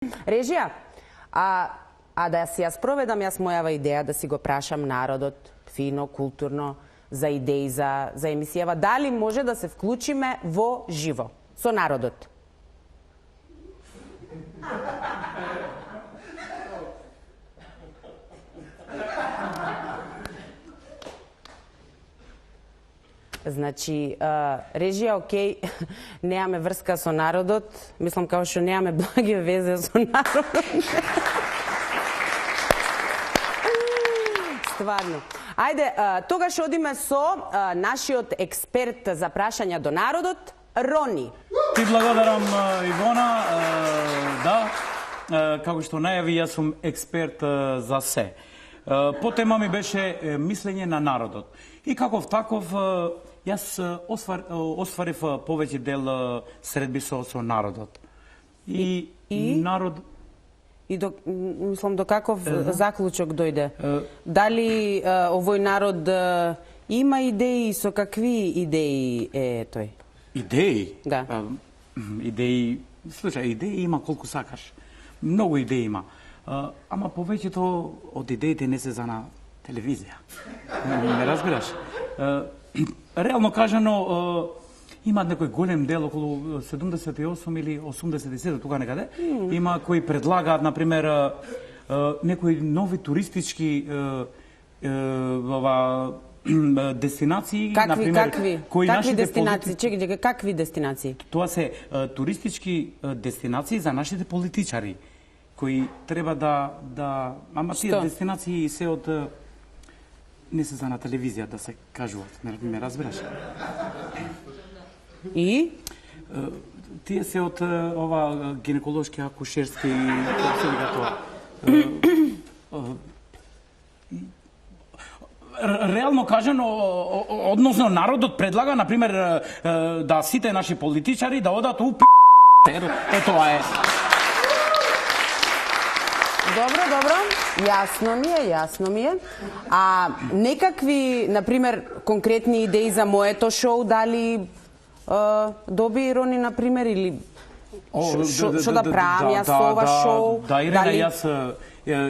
Режија, да си ја спроведам јас мојава идеја да си го прашам народот фино, културно, за идеи за емисијава. Дали може да се вклучиме во живо со народот? Значи, режија, окей, неаме врска со народот, мислам као што неаме благи везе со народот. Стварно. Ајде, тогаш одиме со нашиот експерт за прашања до народот, Рони. Ти благодарам, Ивона. Да, како што најави, јас сум експерт за се. По тема ми беше мислење на народот. И каков таков, јас остварив повеќе дел средби со народот. И народ... И мислам, до каков заклучок дојде? Дали овој народ има идеи, со какви идеи е тој? Идеи? Да. Идеи... Слушај, идеи има колку сакаш. Многу идеи има. Ама повеќето од идеите не се за на телевизија. Не разбираш? Реално кажано, има некој голем дел, околу 78 или 87, тука некаде, има кои предлагаат, например, некои нови туристички дестинации. Какви дестинации? Чекај, какви дестинации? Тоа се туристички дестинации за нашите политичари, кои треба да... Ама тие дестинации се од... Не се за на телевизија да се кажуваат, ме разбираш? И? Тие се од ова гинеколошки, акушерски... Реално кажано, односно народот предлага, например, да сите наши политичари да одат у тоа е. Добро, јасно ми е. А некакви, например, конкретни идеи за моето шоу, дали доби Рони, например, или што да правам јас со ова шоу? Да, Ирена, јас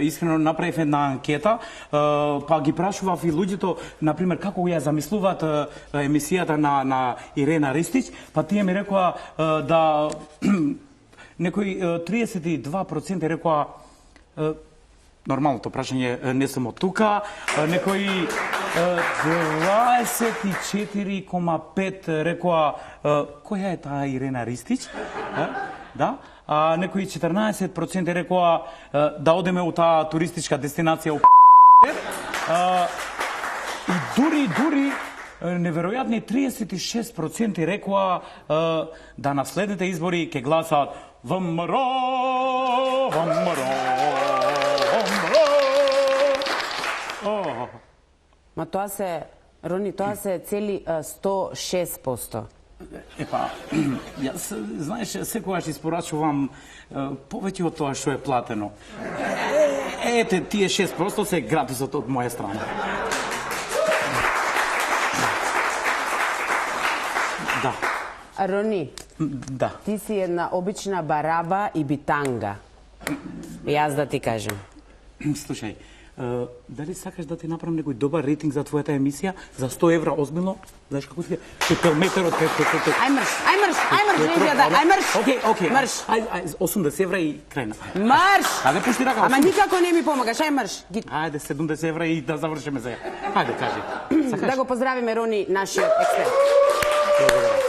искрено направив една анкета, па ги прашував и луѓето, например, како ја замислуваат емисијата на Ирена Ристич, па тие ми рекоа да некои 32% рекоа нормалното прашање, не сум од тука, некои 24,5 рекоа која е таа Ирена Ристич, да, а некои 14% рекоа да одеме у таа туристичка дестинација и дури неверојатни 36% рекоа да на следните избори ќе гласаат ВМРО. Ма тоа се, Рони, тоа се цели 106%. Епа, јас, знаеш, секогаш испорачувам повеќе од тоа што е платено. Ете, тие 6% се гратисот од моја страна. Да. Рони, да. Ти си една обична бараба и битанга. Јас да ти кажем. Слушај, дали сакаш да ти направам некој добар рейтинг за твојата емисија? За 100 евра, озбилно? Знаеш како ти е? Пепелметерот, Ај мрш, ај мрш! Окей, мрш! Ај, 80 евра и крајна. Марш! Ајде, пушти рака. Ама никако не ми помагаш, ај мрш! Ајде, 70 евра и да завршиме сега. Ајде, кажи. Да го поздравиме Рони, нашиот експерт. Благодарам.